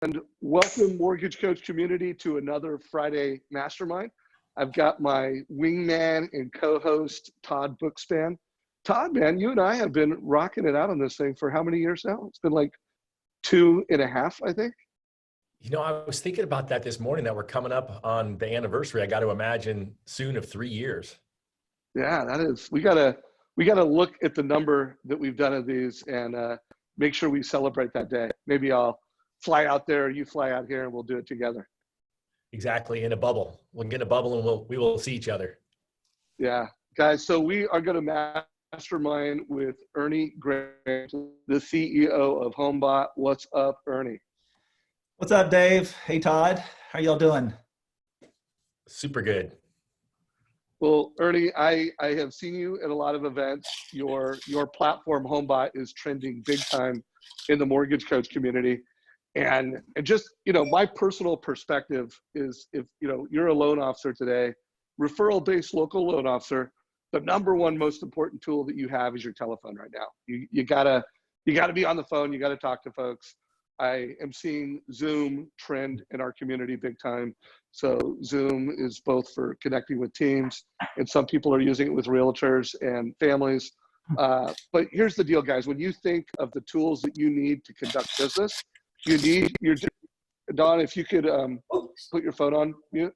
And welcome, Mortgage Coach community, to another Friday Mastermind. I've got my wingman and co-host, Todd Bookspan. Todd, man, you and I have been rocking it out on this thing for how many years now? It's been like 2.5, I think. You know, I was thinking about that this morning, that we're coming up on the anniversary. I got to imagine soon of 3 years. Yeah, that is. We gotta look at the number that we've done of these and make sure we celebrate that day. Maybe I'll fly out there, you fly out here, and we'll do it together. Exactly, in a bubble. We'll get in a bubble and we will see each other. Yeah, guys. So we are going to mastermind with Ernie Graham, the CEO of Homebot. What's up, Ernie? What's up, Dave? Hey, Todd. How y'all doing? Super good. Well, Ernie, I have seen you at a lot of events. Your platform, Homebot, is trending big time in the mortgage coach community. And just, you know, my personal perspective is, if, you know, you're a loan officer today, referral-based local loan officer, the number one most important tool that you have is your telephone right now. You gotta be on the phone. You gotta talk to folks. I am seeing Zoom trend in our community big time. So Zoom is both for connecting with teams, and some people are using it with realtors and families. But here's the deal, guys. When you think of the tools that you need to conduct business, you need your, Don, if you could put your phone on mute.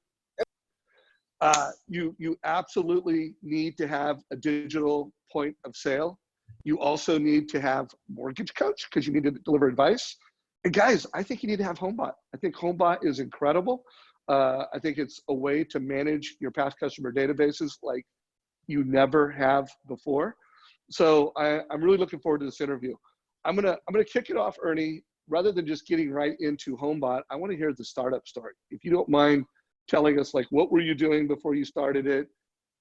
You absolutely need to have a digital point of sale. You also need to have mortgage coach because you need to deliver advice. And guys, I think you need to have Homebot. I think Homebot is incredible. I think it's a way to manage your past customer databases like you never have before. So I'm really looking forward to this interview. I'm gonna kick it off, Ernie. Rather than just getting right into Homebot, I want to hear the startup story. If you don't mind telling us, like, what were you doing before you started it?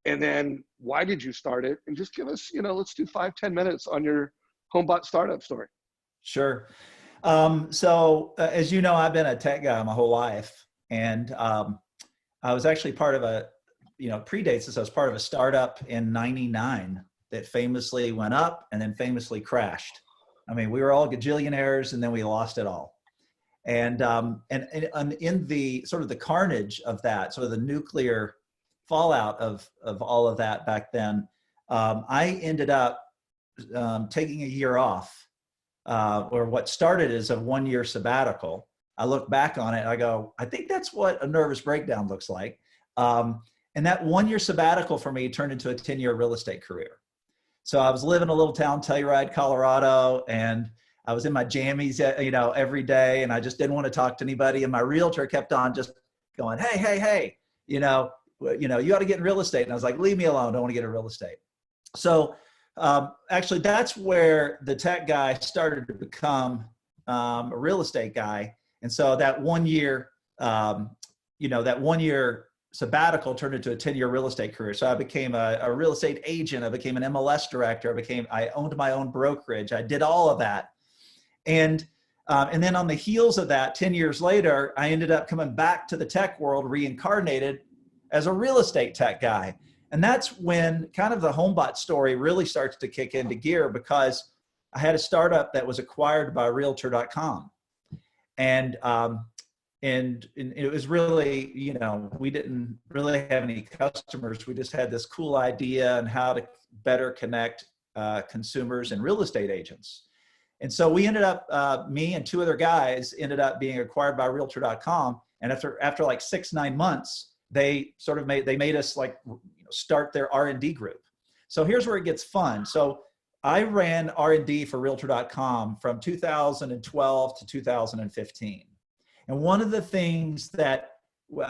And then why did you start it? And just give us, you know, let's do 5-10 minutes on your Homebot startup story. Sure. As you know, I've been a tech guy my whole life. And I was actually part of a, you know, predates this. I was part of a startup in '99 that famously went up and then famously crashed. I mean, we were all gajillionaires and then we lost it all. And in the sort of the carnage of that, sort of the nuclear fallout of all of that back then, I ended up taking a year off, or what started as a 1-year sabbatical. I look back on it and I go, I think that's what a nervous breakdown looks like. And that 1-year sabbatical for me turned into a 10-year real estate career. So I was living in a little town, Telluride, Colorado, and I was in my jammies, you know, every day, and I just didn't want to talk to anybody. And my realtor kept on just going, hey, you know, you ought to get in real estate. And I was like, leave me alone. I don't want to get in real estate. So actually, that's where the tech guy started to become a real estate guy. And so that 1 year, you know, that 1 year sabbatical turned into a 10-year real estate career. So I became a real estate agent. I became an MLS director. I owned my own brokerage. I did all of that. And then on the heels of that, 10 years later, I ended up coming back to the tech world, reincarnated as a real estate tech guy. And that's when kind of the Homebot story really starts to kick into gear, because I had a startup that was acquired by Realtor.com. And it was really, you know, we didn't really have any customers. We just had this cool idea on how to better connect consumers and real estate agents. And so we ended up, me and 2 other guys ended up being acquired by Realtor.com. And after like 6-9 months, they made us like, you know, start their R&D group. So here's where it gets fun. So I ran R&D for Realtor.com from 2012 to 2015. And one of the things that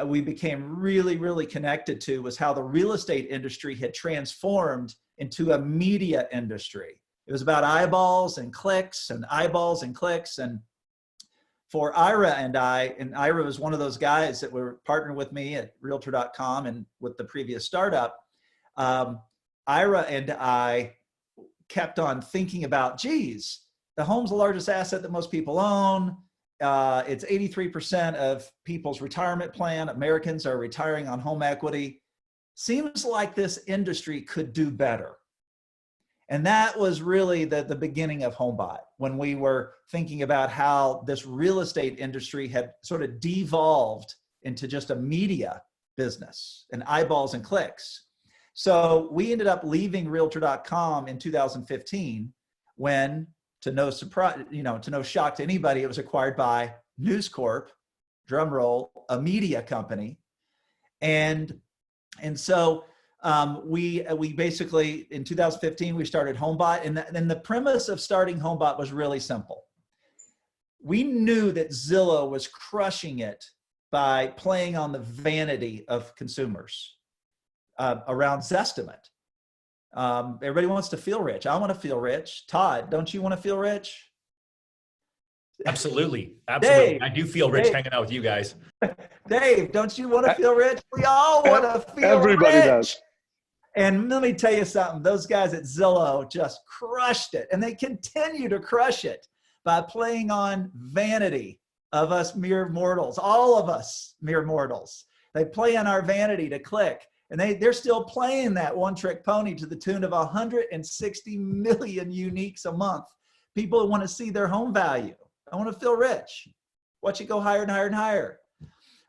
we became really, really connected to was how the real estate industry had transformed into a media industry. It was about eyeballs and clicks and eyeballs and clicks. And for Ira and Ira was one of those guys that were partnered with me at Realtor.com and with the previous startup. Ira and I kept on thinking about, geez, the home's the largest asset that most people own. It's 83% of people's retirement plan. Americans are retiring on home equity. Seems like this industry could do better. And that was really the beginning of HomeBot, when we were thinking about how this real estate industry had sort of devolved into just a media business and eyeballs and clicks. So we ended up leaving Realtor.com in 2015 when, to no surprise, to no shock to anybody, it was acquired by News Corp, drum roll, a media company. And so we basically, in 2015, we started HomeBot. And the premise of starting HomeBot was really simple. We knew that Zillow was crushing it by playing on the vanity of consumers around Zestimate. Everybody wants to feel rich. I want to feel rich. Todd, don't you want to feel rich? Absolutely. Absolutely. Dave, I do feel rich hanging out with you guys. Dave, don't you want to feel rich? We all want to feel Everybody rich. does. And let me tell you something, those guys at Zillow just crushed it, and they continue to crush it by playing on vanity of us mere mortals, all of us mere mortals. They play on our vanity to click, and they're still playing that one-trick pony to the tune of 160 million uniques a month. People want to see their home value. I want to feel rich. Watch it go higher and higher and higher.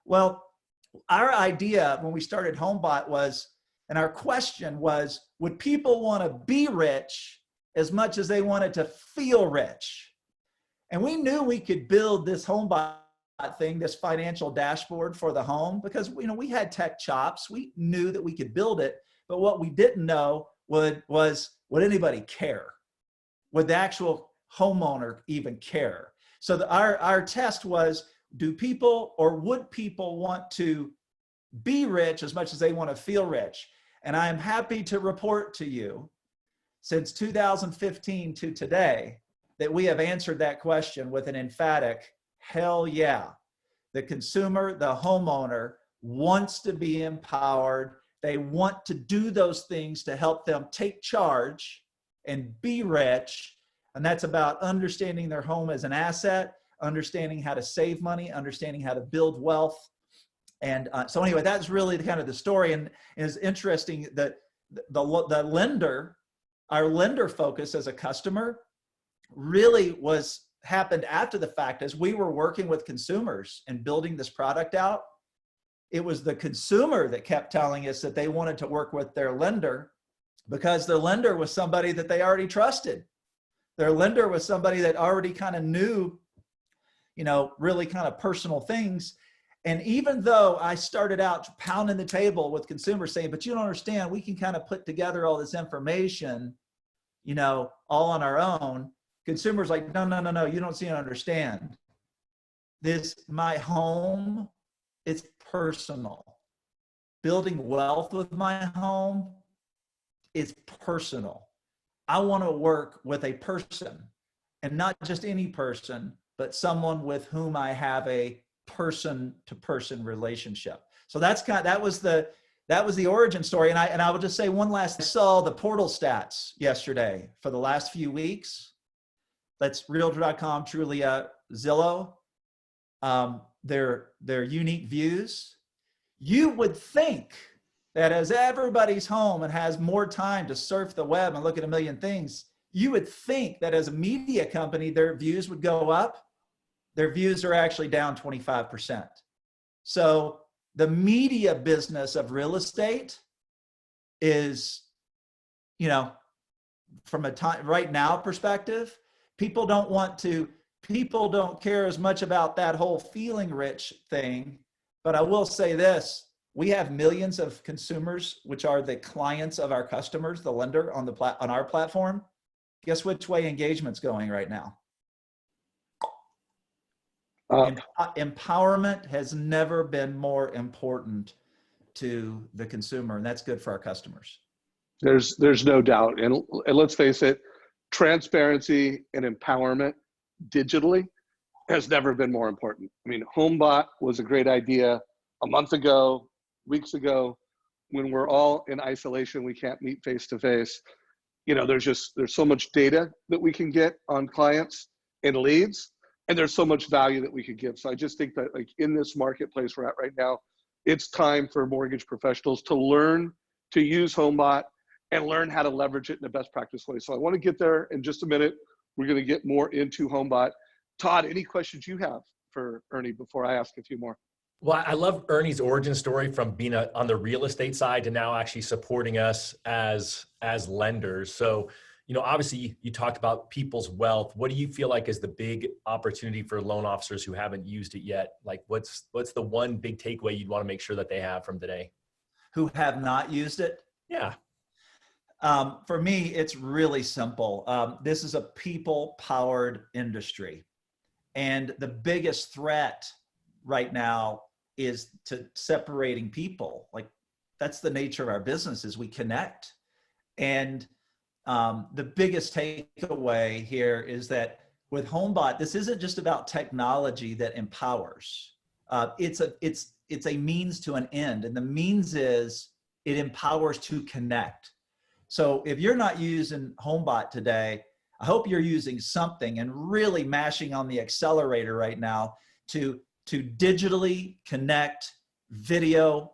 Well, our idea when we started HomeBot was, and our question was, would people want to be rich as much as they wanted to feel rich? And we knew we could build this HomeBot thing, this financial dashboard for the home, because we had tech chops. We knew that we could build it, but what we didn't know would anybody care? Would the actual homeowner even care? So our test was, do people, or would people want to be rich as much as they want to feel rich? And I am happy to report to you, since 2015 to today, that we have answered that question with an emphatic, hell yeah. The consumer, the homeowner, wants to be empowered. They want to do those things to help them take charge and be rich. And that's about understanding their home as an asset, understanding how to save money, understanding how to build wealth. And so anyway, that's really kind of the story. And it's interesting that the lender, our lender focus as a customer really happened after the fact. As we were working with consumers and building this product out, it was the consumer that kept telling us that they wanted to work with their lender because their lender was somebody that they already trusted. Their lender was somebody that already kind of knew, really kind of personal things. And even though I started out pounding the table with consumers saying, but you don't understand, we can kind of put together all this information, all on our own. Consumers like, no, you don't seem to understand. My home, it's personal. Building wealth with my home is personal. I want to work with a person, and not just any person, but someone with whom I have a person-to-person relationship. So that was the origin story. And I will just say one last, I saw the portal stats yesterday for the last few weeks. That's Realtor.com, Trulia, Zillow, their unique views. You would think that as everybody's home and has more time to surf the web and look at a million things, you would think that as a media company, their views would go up. Their views are actually down 25%. So the media business of real estate is, from a time right now perspective, people don't care as much about that whole feeling rich thing. But I will say this, we have millions of consumers, which are the clients of our customers, the lender on our platform. Guess which way engagement's going right now? Empowerment has never been more important to the consumer, and that's good for our customers. There's no doubt. And let's face it, transparency and empowerment digitally has never been more important. I mean, HomeBot was a great idea a month ago, weeks ago, when we're all in isolation, we can't meet face to face. There's so much data that we can get on clients and leads, and there's so much value that we could give. So I just think that, like, in this marketplace we're at right now, it's time for mortgage professionals to learn to use HomeBot and learn how to leverage it in the best practice way. So I want to get there in just a minute. We're going to get more into HomeBot. Todd, any questions you have for Ernie before I ask a few more? Well, I love Ernie's origin story from being on the real estate side to now actually supporting us as lenders. So, obviously you talked about people's wealth. What do you feel like is the big opportunity for loan officers who haven't used it yet? Like what's the one big takeaway you'd want to make sure that they have from today? Who have not used it? Yeah. For me, it's really simple. This is a people-powered industry. And the biggest threat right now is to separating people. Like that's the nature of our business, is we connect. And the biggest takeaway here is that with HomeBot, this isn't just about technology that empowers. It's a means to an end. And the means is it empowers to connect. So if you're not using HomeBot today, I hope you're using something and really mashing on the accelerator right now to digitally connect video,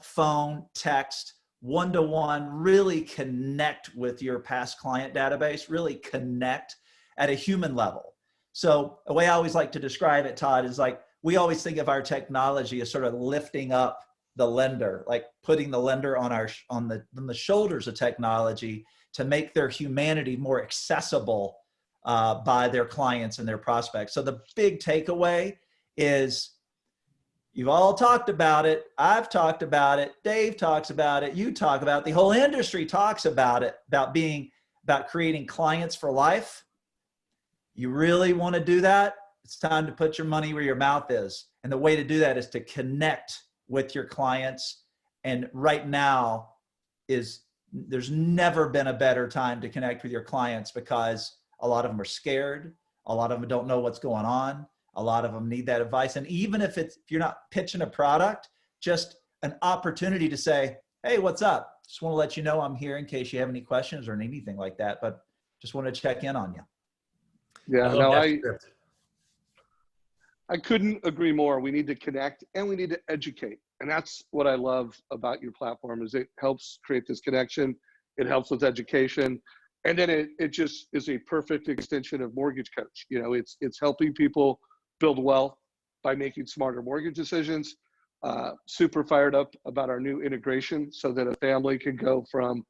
phone, text, one-to-one, really connect with your past client database, really connect at a human level. So the way I always like to describe it, Todd, is like we always think of our technology as sort of lifting up the lender, like putting the lender on the shoulders of technology to make their humanity more accessible by their clients and their prospects. So the big takeaway is you've all talked about it. I've talked about it. Dave talks about it. You talk about it. The whole industry talks about it, about creating clients for life. You really want to do that? It's time to put your money where your mouth is. And the way to do that is to connect with your clients. And right now there's never been a better time to connect with your clients, because a lot of them are scared. A lot of them don't know what's going on. A lot of them need that advice. And even if you're not pitching a product, just an opportunity to say, hey, what's up? Just want to let you know I'm here in case you have any questions or anything like that, but just want to check in on you. Yeah, no, I couldn't agree more. We need to connect and we need to educate. And that's what I love about your platform, is it helps create this connection. It helps with education. And then it just is a perfect extension of Mortgage Coach. It's helping people build wealth by making smarter mortgage decisions. Super fired up about our new integration so that a family can go from,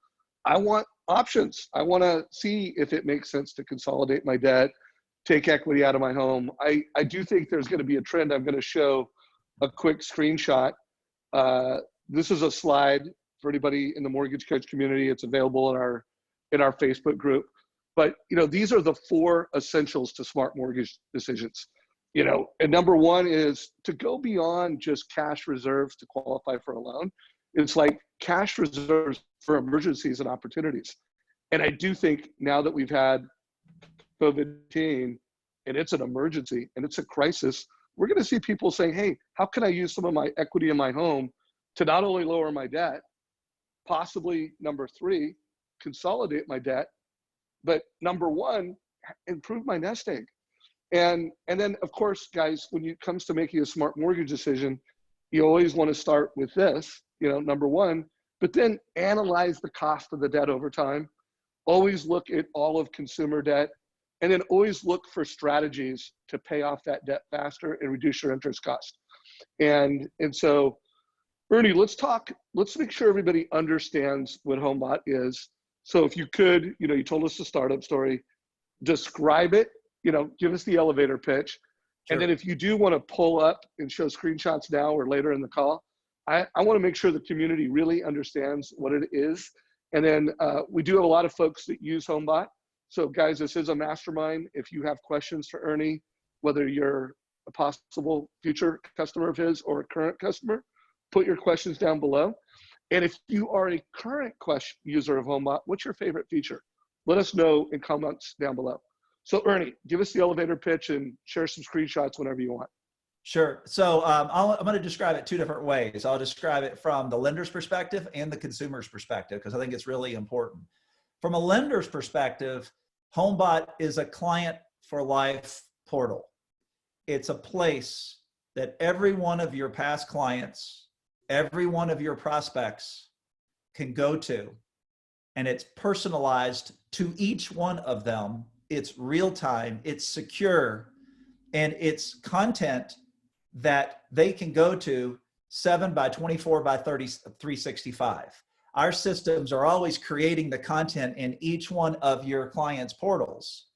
I want options. I want to see if it makes sense to consolidate my debt, take equity out of my home. I do think there's going to be a trend. I'm going to show a quick screenshot. This is a slide for anybody in the Mortgage Coach community. It's available in our Facebook group. But these are the 4 essentials to smart mortgage decisions. And number 1 is to go beyond just cash reserves to qualify for a loan. It's like cash reserves for emergencies and opportunities. And I do think now that we've had COVID-19 and it's an emergency and it's a crisis, we're going to see people saying, hey, how can I use some of my equity in my home to not only lower my debt, possibly number 3, consolidate my debt, but number 1, improve my nest egg. And then of course, guys, when it comes to making a smart mortgage decision, you always want to start with this, number 1, but then analyze the cost of the debt over time. Always look at all of consumer debt, and then always look for strategies to pay off that debt faster and reduce your interest cost. And so, Ernie, let's make sure everybody understands what HomeBot is. So if you could, you told us the startup story, describe it, give us the elevator pitch. Sure. And then if you do want to pull up and show screenshots now or later in the call, I want to make sure the community really understands what it is. And then we do have a lot of folks that use HomeBot. So guys, this is a mastermind. If you have questions for Ernie, whether you're a possible future customer of his or a current customer, put your questions down below. And if you are a current user of HomeBot, what's your favorite feature? Let us know in comments down below. So Ernie, give us the elevator pitch and share some screenshots whenever you want. Sure. So I'm going to describe it 2 different ways. I'll describe it from the lender's perspective and the consumer's perspective, because I think it's really important. From a lender's perspective, HomeBot is a client for life portal. It's a place that every one of your past clients, every one of your prospects can go to, and it's personalized to each one of them. It's real time, it's secure, and it's content that they can go to 7 by 24 by 30, 365. Our systems are always creating the content in each one of your clients' portals,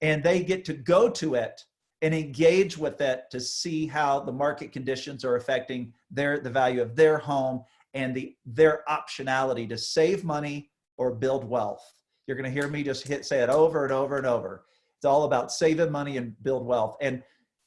and they get to go to it and engage with it to see how the market conditions are affecting the value of their home and their optionality to save money or build wealth. You're going to hear me just say it over and over and over. It's all about saving money and build wealth. And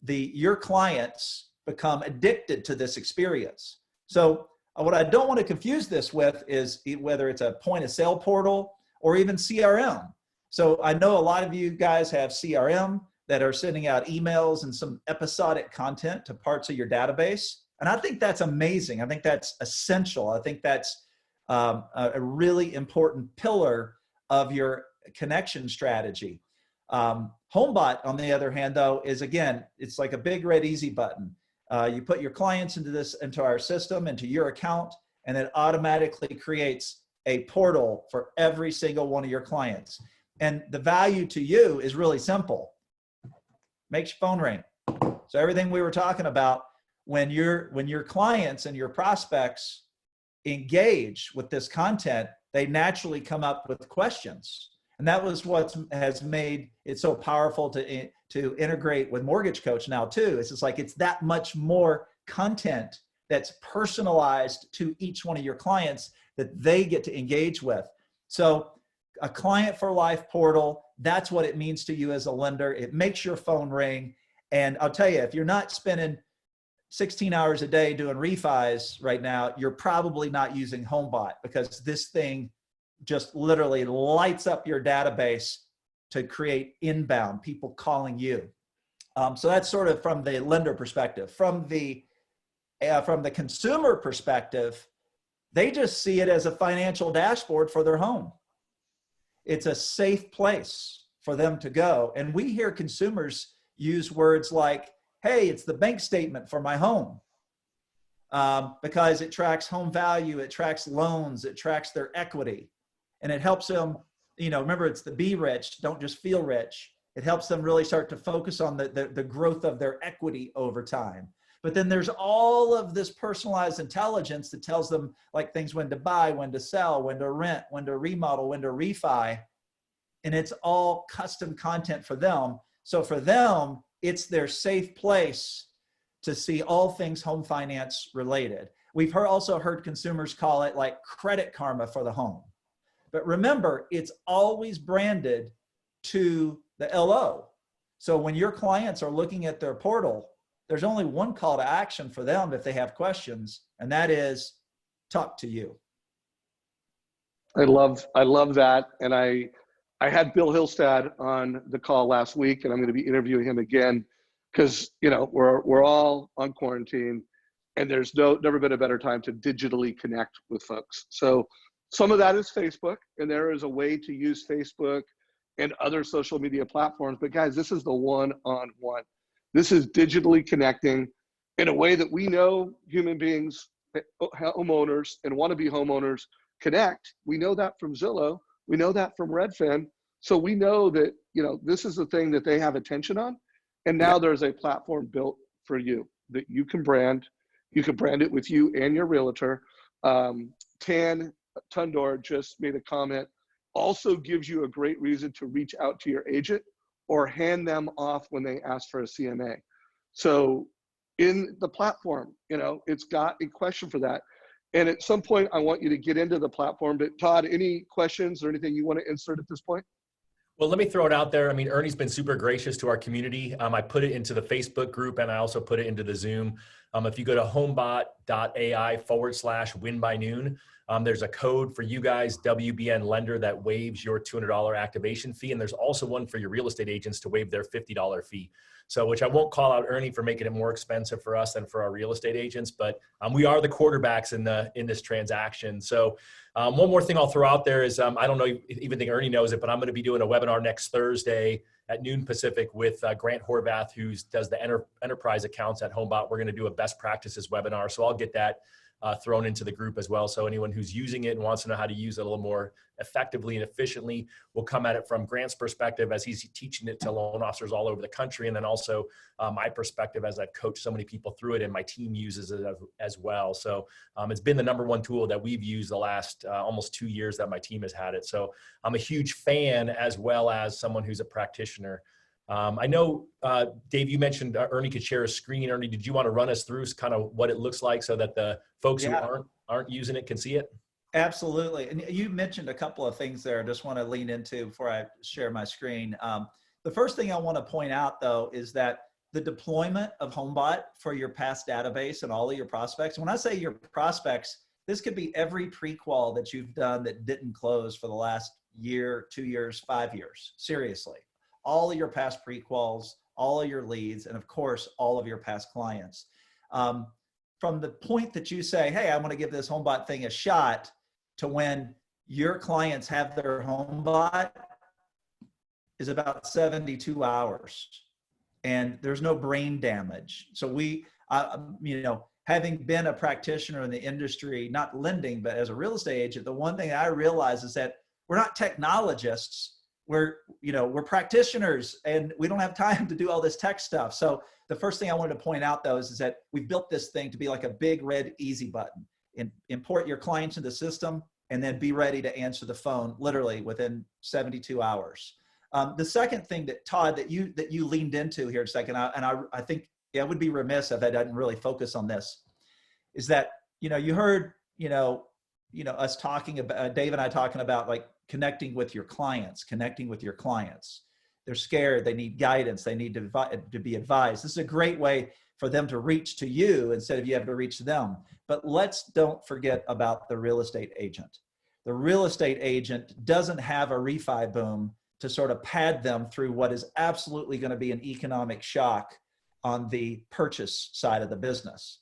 your clients become addicted to this experience. So what I don't want to confuse this with is whether it's a point of sale portal or even CRM. So I know a lot of you guys have CRM that are sending out emails and some episodic content to parts of your database. And I think that's amazing. I think that's essential. I think that's a really important pillar of your connection strategy. Homebot, on the other hand, though, is, again, it's like a big red easy button. You put your clients into our system, into your account, and it automatically creates a portal for every single one of your clients. And the value to you is really simple. Makes your phone ring. So everything we were talking about, when your clients and your prospects engage with this content, they naturally come up with questions. And that was what has made it so powerful to integrate with Mortgage Coach now too. It's just like, it's that much more content that's personalized to each one of your clients that they get to engage with. So a client for life portal, that's what it means to you as a lender. It makes your phone ring. And I'll tell you, if you're not spending 16 hours a day doing refis right now, you're probably not using Homebot, because this thing just literally lights up your database to create inbound people calling you. So that's sort of from the lender perspective. From the consumer perspective, they just see it as a financial dashboard for their home. It's a safe place for them to go. And we hear consumers use words like, hey, it's the bank statement for my home, because it tracks home value, it tracks loans, it tracks their equity, and it helps them, remember, it's the be rich, don't just feel rich. It helps them really start to focus on the growth of their equity over time. But then there's all of this personalized intelligence that tells them like things when to buy, when to sell, when to rent, when to remodel, when to refi. And it's all custom content for them. So for them, it's their safe place to see all things home finance related. We've also heard consumers call it like Credit Karma for the home. But remember, it's always branded to the LO. So when your clients are looking at their portal, there's only one call to action for them if they have questions, and that is talk to you. I love that. And I had Bill Hillstad on the call last week, and I'm going to be interviewing him again because, we're all on quarantine, and there's never been a better time to digitally connect with folks. So some of that is Facebook, and there is a way to use Facebook and other social media platforms. But guys, this is the one-on-one. This is digitally connecting in a way that we know human beings, homeowners and wannabe homeowners connect. We know that from Zillow. We know that from Redfin. So we know that, this is the thing that they have attention on. And now there's a platform built for you that you can brand. You can brand it with you and your realtor. Tan Tundor just made a comment, also gives you a great reason to reach out to your agent or hand them off when they ask for a CMA. So in the platform, it's got a question for that. And at some point, I want you to get into the platform. But Todd, any questions or anything you want to insert at this point? Well, let me throw it out there. I mean, Ernie's been super gracious to our community. I put it into the Facebook group, and I also put it into the Zoom. If you go to homebot.ai/win by noon, there's a code for you guys, WBN lender, that waives your $200 activation fee. And there's also one for your real estate agents to waive their $50 fee. So, which I won't call out Ernie for making it more expensive for us than for our real estate agents, but we are the quarterbacks in this transaction. So one more thing I'll throw out there is, I don't know, even think Ernie knows it, but I'm going to be doing a webinar next Thursday at noon Pacific with Grant Horvath, who does the enterprise accounts at Homebot. We're going to do a best practices webinar. So I'll get that thrown into the group as well. So anyone who's using it and wants to know how to use it a little more effectively and efficiently will come at it from Grant's perspective as he's teaching it to loan officers all over the country. And then also my perspective as I've coached so many people through it and my team uses it as well. So it's been the #1 tool that we've used the last almost 2 years that my team has had it. So I'm a huge fan as well as someone who's a practitioner. I know, Dave, you mentioned Ernie could share a screen. Ernie, did you want to run us through kind of what it looks like so that the folks who aren't using it can see it? Absolutely. And you mentioned a couple of things there I just want to lean into before I share my screen. The first thing I want to point out, though, is that the deployment of HomeBot for your past database and all of your prospects. When I say your prospects, this could be every pre-qual that you've done that didn't close for the last year, 2 years, 5 years. Seriously. All of your past pre-quals, all of your leads, and of course, all of your past clients. From the point that you say, hey, I want to give this HomeBot thing a shot, to when your clients have their HomeBot is about 72 hours. And there's no brain damage. So we, having been a practitioner in the industry, not lending, but as a real estate agent, the one thing I realize is that we're not technologists. We're practitioners, and we don't have time to do all this tech stuff. So the first thing I wanted to point out, though, is that we built this thing to be like a big red easy button. Import your clients into the system, and then be ready to answer the phone literally within 72 hours. The second thing that, Todd, that you leaned into here a second, I think I would be remiss if I didn't really focus on this, is that, you heard, us talking about, Dave and I talking about like connecting with your clients. They're scared, they need guidance, they need to be advised. This is a great way for them to reach to you instead of you having to reach to them. But let's don't forget about the real estate agent. The real estate agent doesn't have a refi boom to sort of pad them through what is absolutely going to be an economic shock on the purchase side of the business.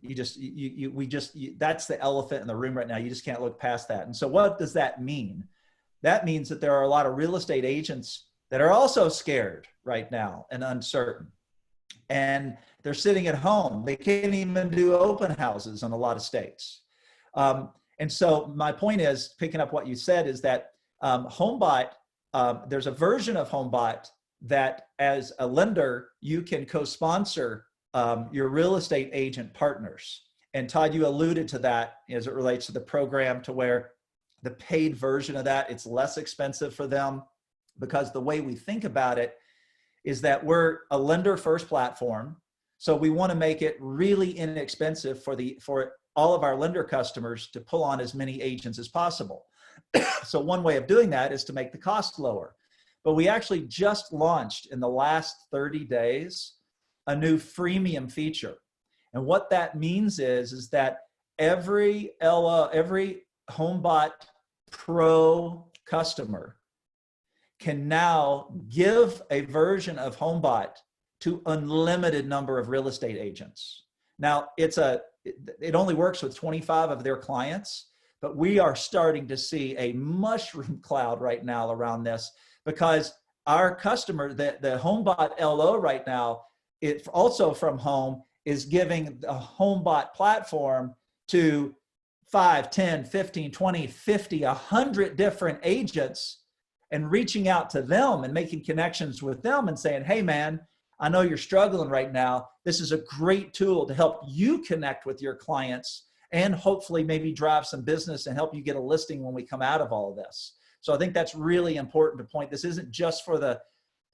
That's the elephant in the room right now. You just can't look past that. And so what does that mean? That means that there are a lot of real estate agents that are also scared right now and uncertain. And they're sitting at home. They can't even do open houses in a lot of states. And so my point is, picking up what you said, is that HomeBot, there's a version of HomeBot that as a lender, you can co-sponsor your real estate agent partners. And Todd, you alluded to that as it relates to the program, to where the paid version of that, it's less expensive for them, because the way we think about it is that we're a lender first platform. So we want to make it really inexpensive for all of our lender customers to pull on as many agents as possible. So one way of doing that is to make the cost lower. But we actually just launched in the last 30 days a new freemium feature. And what that means is that every HomeBot Pro customer can now give a version of HomeBot to unlimited number of real estate agents. Now, it only works with 25 of their clients, but we are starting to see a mushroom cloud right now around this, because our customer, the HomeBot LO right now, it also from home is giving the HomeBot platform to 5, 10, 15, 20, 50, 100 different agents, and reaching out to them and making connections with them and saying, hey man, I know you're struggling right now. This is a great tool to help you connect with your clients and hopefully maybe drive some business and help you get a listing when we come out of all of this. So I think that's really important to point. This isn't just for the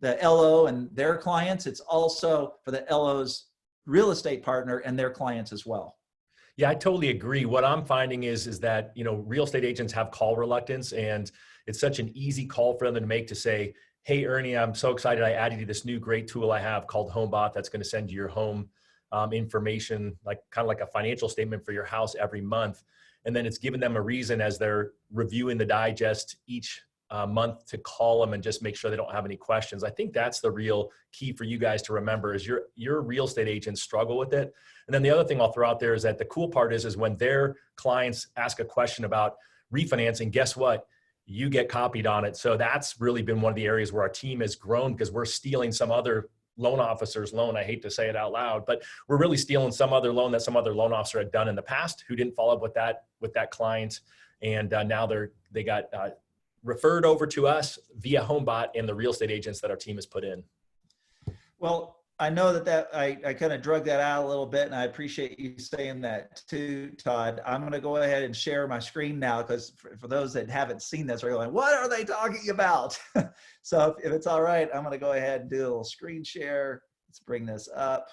LO and their clients. It's also for the LO's real estate partner and their clients as well. Yeah, I totally agree. What I'm finding is that, real estate agents have call reluctance, and it's such an easy call for them to make, to say, hey, Ernie, I'm so excited I added you this new great tool I have called HomeBot that's going to send you your home information, kind of like a financial statement for your house every month. And then it's given them a reason as they're reviewing the digest each month to call them and just make sure they don't have any questions. I think that's the real key for you guys to remember, is your real estate agents struggle with it. And then the other thing I'll throw out there is that the cool part is when their clients ask a question about refinancing, guess what? You get copied on it. So that's really been one of the areas where our team has grown, because we're stealing some other loan officer's loan. I hate to say it out loud, but we're really stealing some other loan that some other loan officer had done in the past who didn't follow up with that client. And now they got referred over to us via HomeBot and the real estate agents that our team has put in. Well, I know that I kind of drug that out a little bit, and I appreciate you saying that too, Todd. I'm going to go ahead and share my screen now, because for those that haven't seen this, are going, what are they talking about? So if it's all right, I'm going to go ahead and do a little screen share. Let's bring this up.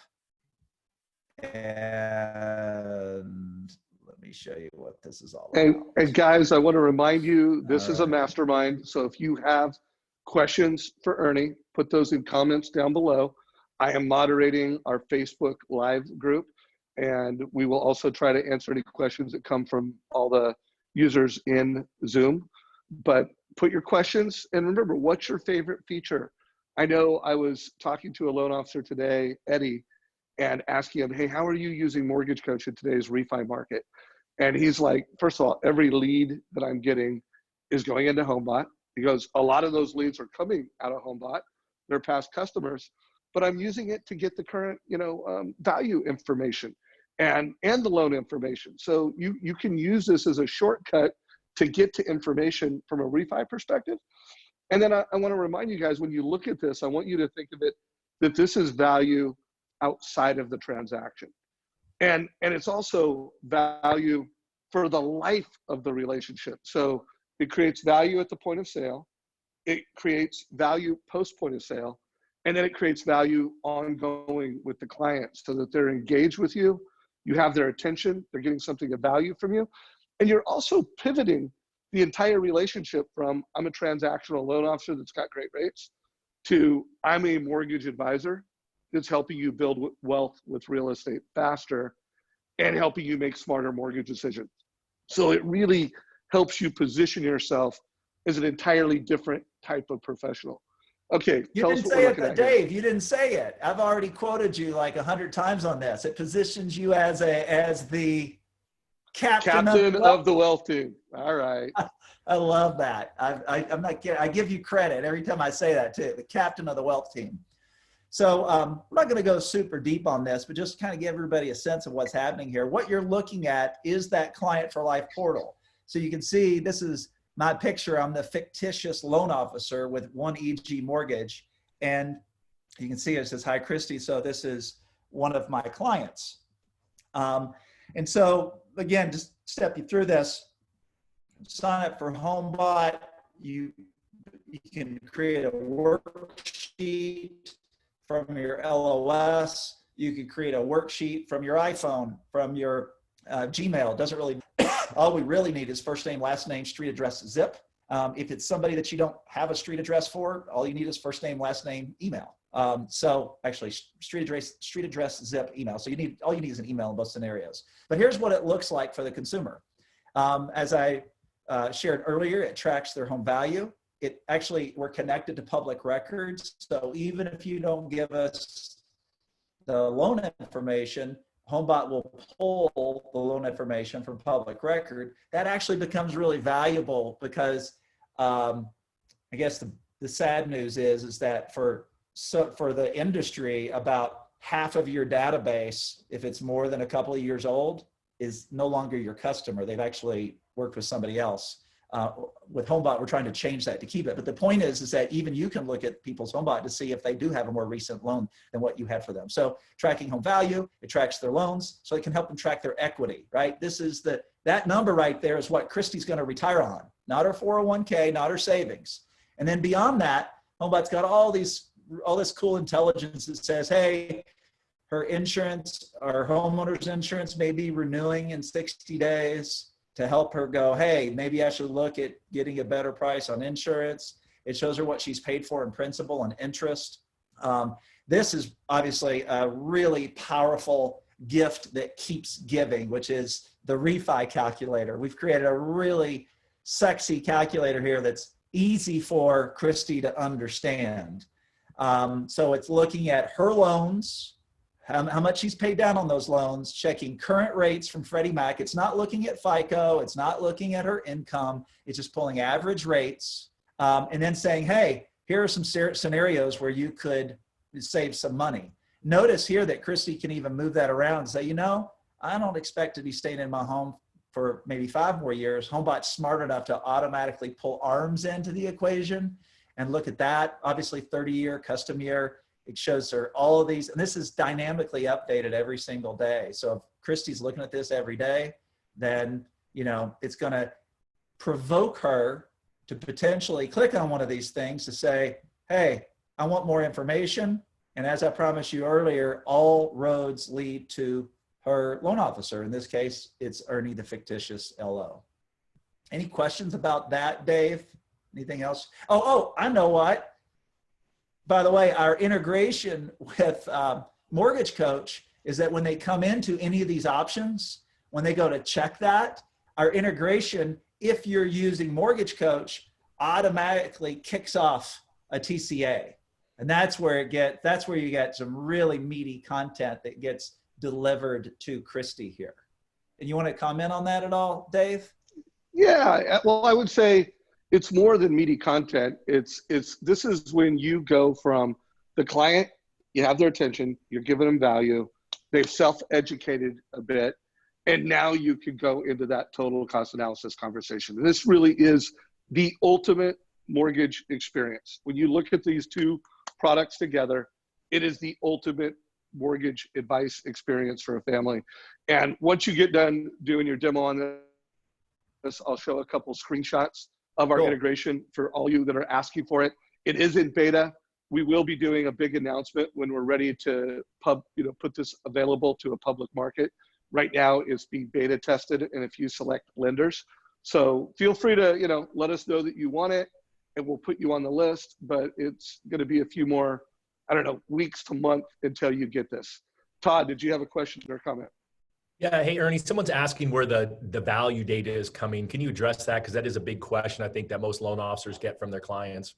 And let me show you what this is all about. And guys, I want to remind you, this is a mastermind. So if you have questions for Ernie, put those in comments down below. I am moderating our Facebook Live group, and we will also try to answer any questions that come from all the users in Zoom. But put your questions, and remember, what's your favorite feature? I know I was talking to a loan officer today, Eddie, and asking him, hey, how are you using Mortgage Coach in today's refi market? And he's like, first of all, every lead that I'm getting is going into HomeBot. He goes, a lot of those leads are coming out of HomeBot. They're past customers. But I'm using it to get the current, value information and the loan information. So you can use this as a shortcut to get to information from a refi perspective. And then I want to remind you guys, when you look at this, I want you to think of it that this is value outside of the transaction. And it's also value for the life of the relationship. So it creates value at the point of sale. It creates value post point of sale. And then it creates value ongoing with the client so that they're engaged with you. You have their attention. They're getting something of value from you. And you're also pivoting the entire relationship from I'm a transactional loan officer that's got great rates to I'm a mortgage advisor that's helping you build wealth with real estate faster and helping you make smarter mortgage decisions. So it really helps you position yourself as an entirely different type of professional. Okay, you tell didn't us what say we're it, looking at Dave. here. You didn't say it. I've already quoted you like 100 times on this. It positions you as the captain of the wealth team. All right. I love that. I'm not kidding. I give you credit every time I say that too. The captain of the wealth team. So I'm not going to go super deep on this, but just kind of give everybody a sense of what's happening here. What you're looking at is that Client for Life portal. So you can see this is my picture. I'm the fictitious loan officer with one EG mortgage. And you can see it says, hi, Christy. So this is one of my clients. And so again, just step you through this. Sign up for HomeBot. You can create a worksheet from your LOS. You can create a worksheet from your iPhone, from your Gmail. It doesn't really, all we really need is first name, last name, street address, zip. If it's somebody that you don't have a street address for, all you need is first name, last name, email. So actually street address, zip, email. So all you need is an email in both scenarios. But here's what it looks like for the consumer. As I shared earlier, it tracks their home value. It actually, we're connected to public records. So even if you don't give us the loan information, HomeBot will pull the loan information from public record. That actually becomes really valuable because I guess the sad news is that for the industry, about half of your database, if it's more than a couple of years old, is no longer your customer. They've actually worked with somebody else. With HomeBot, we're trying to change that to keep it. But the point is that even you can look at people's HomeBot to see if they do have a more recent loan than what you had for them. So tracking home value, it tracks their loans, so it can help them track their equity, right? This is that number right there is what Christy's going to retire on, not her 401k, not her savings. And then beyond that, HomeBot's got all this cool intelligence that says, hey, her insurance, our homeowner's insurance may be renewing in 60 days. To help her go, hey, maybe I should look at getting a better price on insurance. It shows her what she's paid for in principal and interest. This is obviously a really powerful gift that keeps giving, which is the refi calculator. We've created a really sexy calculator here that's easy for Christy to understand. So it's looking at her loans, how much she's paid down on those loans, checking current rates from Freddie Mac. It's not looking at FICO. It's not looking at her income. It's just pulling average rates and then saying, hey, here are some scenarios where you could save some money. Notice here that Christy can even move that around and say, you know, I don't expect to be staying in my home for maybe 5 more years. HomeBot's smart enough to automatically pull ARMs into the equation. And look at that, obviously 30-year, custom year. It shows her all of these, and this is dynamically updated every single day. So if Christy's looking at this every day, then, you know, it's gonna provoke her to potentially click on one of these things to say, hey, I want more information. And as I promised you earlier, all roads lead to her loan officer. In this case, it's Ernie, the fictitious LO. Any questions about that, Dave? Anything else? Oh, I know what. By the way, our integration with Mortgage Coach is that when they come into any of these options, when they go to check that, our integration, if you're using Mortgage Coach, automatically kicks off a TCA. And that's where you get some really meaty content that gets delivered to Christy here. And you want to comment on that at all, Dave? Yeah, well, I would say it's more than meaty content. This is when you go from the client, you have their attention, you're giving them value, they've self-educated a bit, and now you can go into that total cost analysis conversation. And this really is the ultimate mortgage experience. When you look at these two products together, it is the ultimate mortgage advice experience for a family. And once you get done doing your demo on this, I'll show a couple screenshots of our integration for all you that are asking for it. It is in beta. We will be doing a big announcement when we're ready to put this available to a public market. Right now it's being beta tested in a few select lenders. So feel free to, let us know that you want it and we'll put you on the list, but it's going to be a few more, weeks to month until you get this. Todd, did you have a question or comment? Yeah. Hey, Ernie, someone's asking where the value data is coming. Can you address that? Because that is a big question, I think, that most loan officers get from their clients.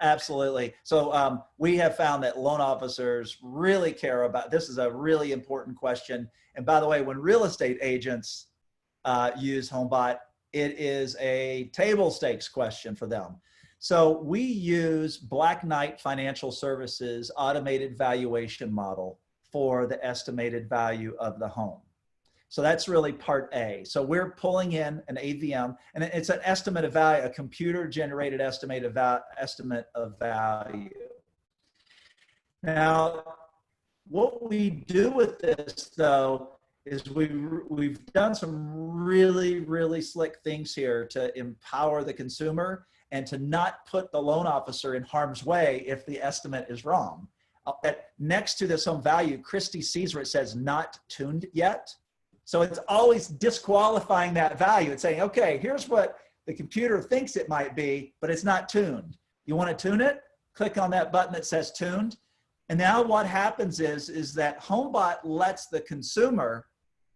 Absolutely. So we have found that loan officers really care about, this is a really important question. And by the way, when real estate agents use HomeBot, it is a table stakes question for them. So we use Black Knight Financial Services automated valuation model for the estimated value of the home. So that's really part A. So we're pulling in an AVM, and it's an estimate of value, a computer-generated estimate of value. Now, what we do with this, though, is we've done some really, really slick things here to empower the consumer and to not put the loan officer in harm's way if the estimate is wrong. Next to this home value, Christy sees where it says not tuned yet. So it's always disqualifying that value. It's saying, okay, here's what the computer thinks it might be, but it's not tuned. You want to tune it? Click on that button that says tuned. And now what happens is that HomeBot lets the consumer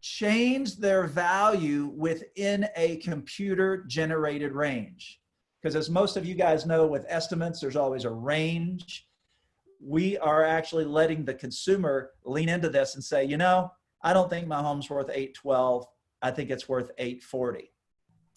change their value within a computer generated range. Because as most of you guys know, with estimates, there's always a range. We are actually letting the consumer lean into this and say, I don't think my home's worth $812. I think it's worth $840.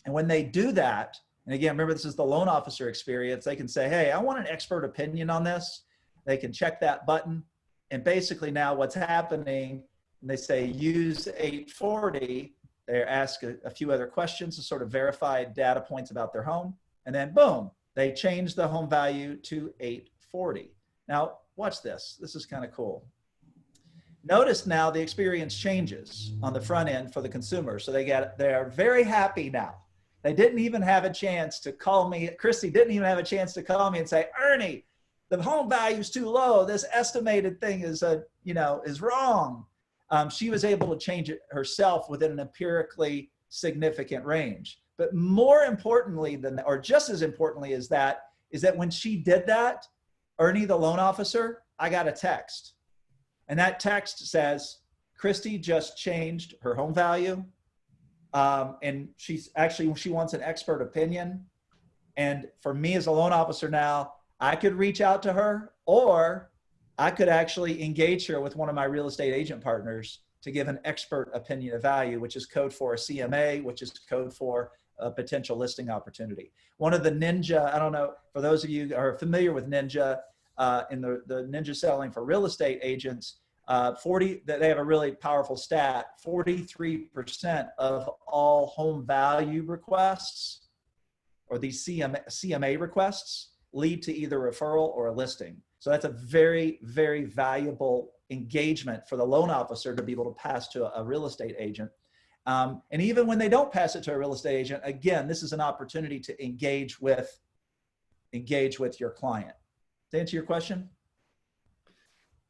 And when they do that, and again, remember, this is the loan officer experience, they can say, hey, I want an expert opinion on this. They can check that button. And basically now what's happening, and they say use 840, they ask a few other questions to sort of verify data points about their home. And then boom, they change the home value to 840. Now watch this. This is kind of cool. Notice now the experience changes on the front end for the consumer. So they are very happy now. They didn't even have a chance to call me. Christy didn't even have a chance to call me and say, Ernie, the home value is too low. This estimated thing is wrong. She was able to change it herself within an empirically significant range. But more importantly or just as importantly as that, is that when she did that, Ernie, the loan officer, I got a text. And that text says, Christy just changed her home value. And she wants an expert opinion. And for me as a loan officer now, I could reach out to her, or I could actually engage her with one of my real estate agent partners to give an expert opinion of value, which is code for a CMA, which is code for a potential listing opportunity. One of the Ninja, I don't know, for those of you who are familiar with Ninja, in the Ninja Selling for Real Estate Agents, they have a really powerful stat. 43% of all home value requests, or these CMA requests, lead to either referral or a listing. So that's a very, very valuable engagement for the loan officer to be able to pass to a real estate agent. And even when they don't pass it to a real estate agent, again, this is an opportunity to engage with your client. To answer your question?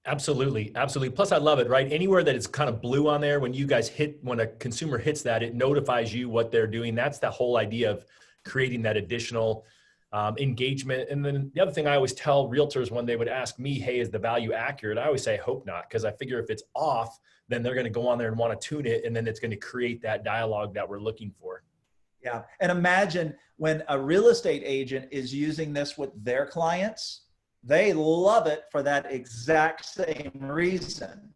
Absolutely. Absolutely. Plus I love it, right? Anywhere that it's kind of blue on there, when a consumer hits that, it notifies you what they're doing. That's the whole idea of creating that additional engagement. And then the other thing I always tell realtors when they would ask me, hey, is the value accurate? I always say, hope not, because I figure if it's off, then they're going to go on there and want to tune it. And then it's going to create that dialogue that we're looking for. Yeah. And imagine when a real estate agent is using this with their clients, they love it for that exact same reason.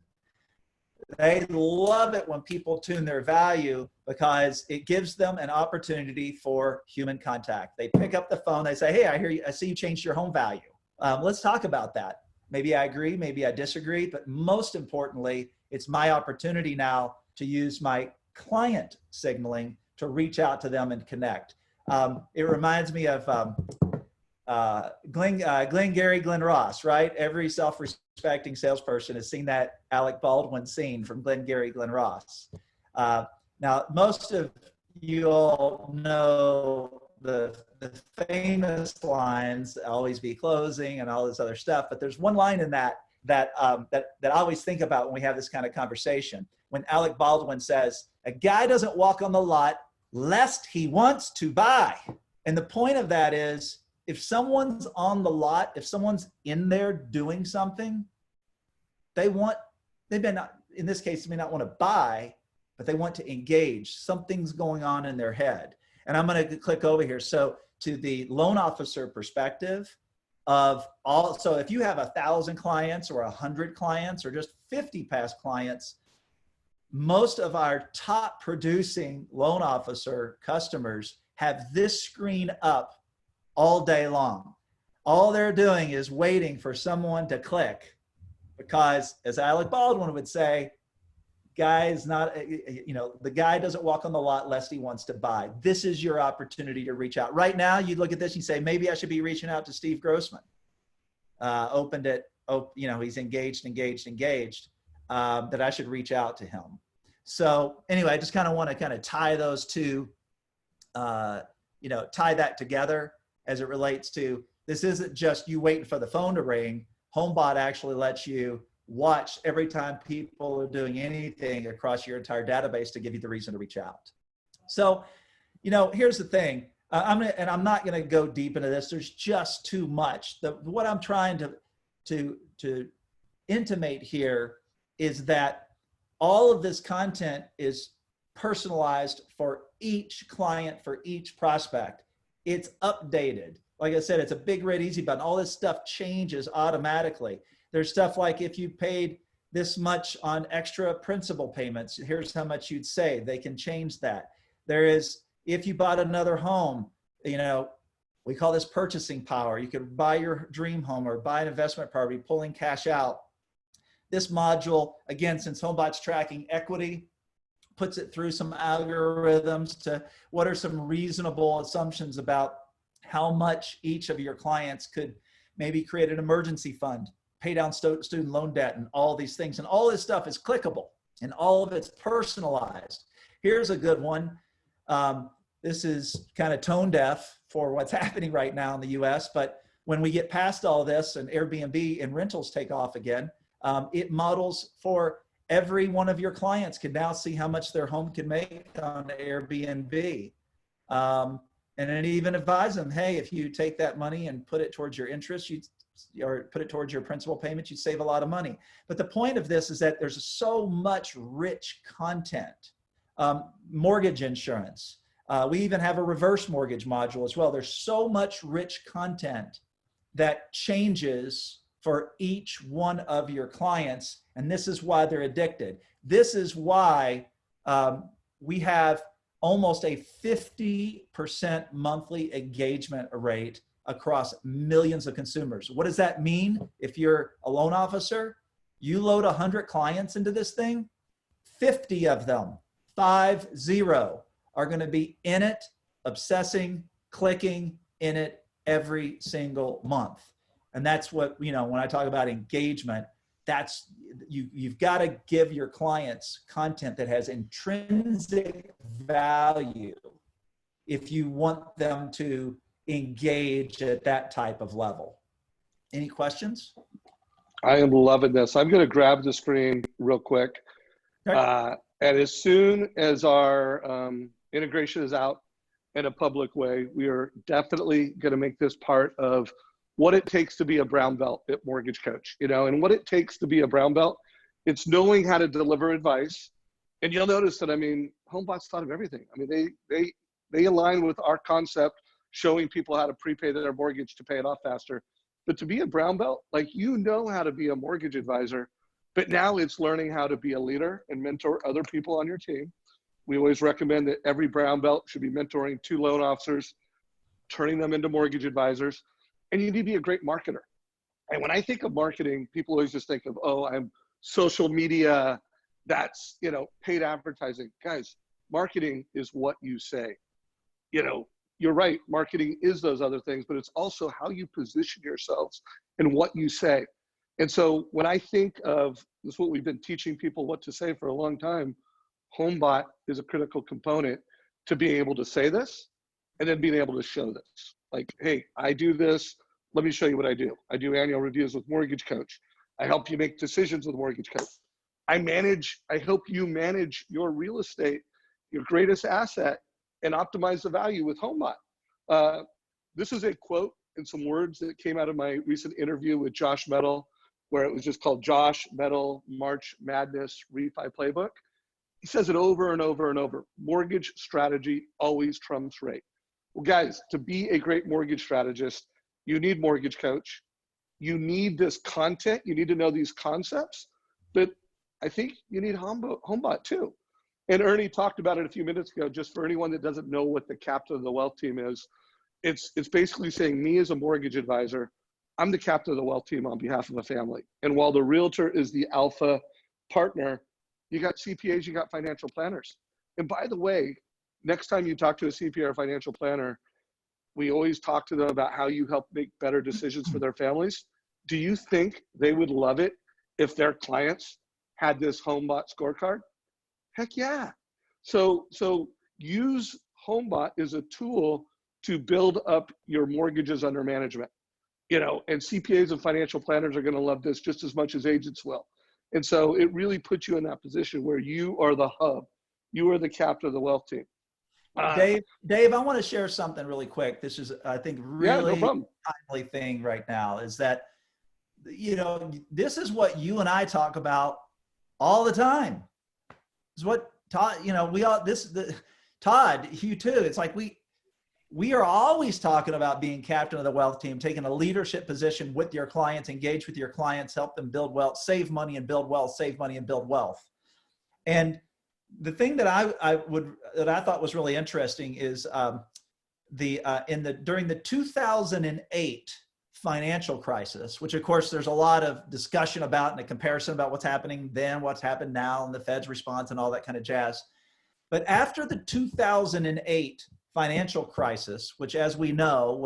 They love it when people tune their value because it gives them an opportunity for human contact. They pick up the phone, they say, hey, I see you changed your home value. Let's talk about that. Maybe I agree, maybe I disagree, but most importantly, it's my opportunity now to use my client signaling to reach out to them and connect. It reminds me of Glenn Ross, right? Every self-respecting salesperson has seen that Alec Baldwin scene from Glenn Ross. Now, most of you all know the famous lines, always be closing and all this other stuff, but there's one line in that I always think about when we have this kind of conversation. When Alec Baldwin says, a guy doesn't walk on the lot lest he wants to buy. And the point of that is, if someone's on the lot, if someone's in there doing something, in this case, they may not want to buy, but they want to engage. Something's going on in their head. And I'm going to click over here. So to the loan officer perspective so if you have 1,000 clients or 100 clients or just 50 past clients, most of our top producing loan officer customers have this screen up all day long. All they're doing is waiting for someone to click because, as Alec Baldwin would say, the guy doesn't walk on the lot lest he wants to buy. This is your opportunity to reach out. Right now, you look at this and you say, maybe I should be reaching out to Steve Grossman. He's engaged, that I should reach out to him. So anyway, I just kind of want to tie those two, tie that together as it relates to, this isn't just you waiting for the phone to ring. Homebot actually lets you watch every time people are doing anything across your entire database to give you the reason to reach out. So, here's the thing. I'm not going to go deep into this. There's just too much. What I'm trying to intimate here is that all of this content is personalized for each client, for each prospect. It's updated. Like I said, it's a big, red, easy button. All this stuff changes automatically. There's stuff like if you paid this much on extra principal payments, here's how much you'd save. They can change that. There is, if you bought another home, we call this purchasing power. You could buy your dream home or buy an investment property, pulling cash out. This module, again, since Homebot's tracking equity, puts it through some algorithms to what are some reasonable assumptions about how much each of your clients could maybe create an emergency fund, pay down student loan debt, and all these things. And all this stuff is clickable and all of it's personalized. Here's a good one. This is kind of tone deaf for what's happening right now in the US, but when we get past all this and Airbnb and rentals take off again, it models for every one of your clients can now see how much their home can make on Airbnb. And it even advise them, hey, if you take that money and put it towards your interest, or put it towards your principal payments, you save a lot of money. But the point of this is that there's so much rich content. Mortgage insurance. We even have a reverse mortgage module as well. There's so much rich content that changes for each one of your clients. And this is why they're addicted. This is why we have almost a 50% monthly engagement rate across millions of consumers. What does that mean? If you're a loan officer, you load 100 clients into this thing, 50 of them, 50, are going to be in it, obsessing, clicking in it every single month. And that's what, when I talk about engagement, that's, you've got to give your clients content that has intrinsic value if you want them to engage at that type of level. Any questions? I am loving this. I'm going to grab the screen real quick. Okay. And as soon as our integration is out in a public way, we are definitely going to make this part of what it takes to be a brown belt at Mortgage Coach, and what it takes to be a brown belt. It's knowing how to deliver advice. And you'll notice that, Homebot's thought of everything. They align with our concept, showing people how to prepay their mortgage to pay it off faster. But to be a brown belt, how to be a mortgage advisor, but now it's learning how to be a leader and mentor other people on your team. We always recommend that every brown belt should be mentoring 2 loan officers, turning them into mortgage advisors, and you need to be a great marketer. And when I think of marketing, people always just think of, I'm social media, that's, paid advertising. Guys, marketing is what you say. You're right, marketing is those other things, but it's also how you position yourselves and what you say. And so when I think of this, what we've been teaching people what to say for a long time, Homebot is a critical component to being able to say this and then being able to show this. Hey, I do this. Let me show you what I do. I do annual reviews with Mortgage Coach. I help you make decisions with Mortgage Coach. I help you manage your real estate, your greatest asset, and optimize the value with Homebot. This is a quote and some words that came out of my recent interview with Josh Metal, where it was just called Josh Metal March Madness Refi Playbook. He says it over and over and over. Mortgage strategy always trumps rate. Well, guys, to be a great mortgage strategist, you need Mortgage Coach. You need this content. You need to know these concepts. But I think you need Homebot too. And Ernie talked about it a few minutes ago, just for anyone that doesn't know what the captain of the wealth team is. It's basically saying, me as a mortgage advisor, I'm the captain of the wealth team on behalf of a family. And while the realtor is the alpha partner, you got CPAs, you got financial planners. And by the way, next time you talk to a CPA or financial planner, we always talk to them about how you help make better decisions for their families. Do you think they would love it if their clients had this Homebot scorecard? Heck yeah. So use Homebot as a tool to build up your mortgages under management. And CPAs and financial planners are going to love this just as much as agents will. And so it really puts you in that position where you are the hub. You are the captain of the wealth team. Dave, I want to share something really quick. This is, I think, really timely thing right now is that, this is what you and I talk about all the time. This is what Todd, Todd, you too. It's like we are always talking about being captain of the wealth team, taking a leadership position with your clients, engage with your clients, help them build wealth, save money and build wealth, save money and build wealth. And the thing that I thought was really interesting is during the 2008 financial crisis, which of course there's a lot of discussion about and a comparison about what's happening then, what's happened now, and the Fed's response and all that kind of jazz. But after the 2008 financial crisis, which, as we know,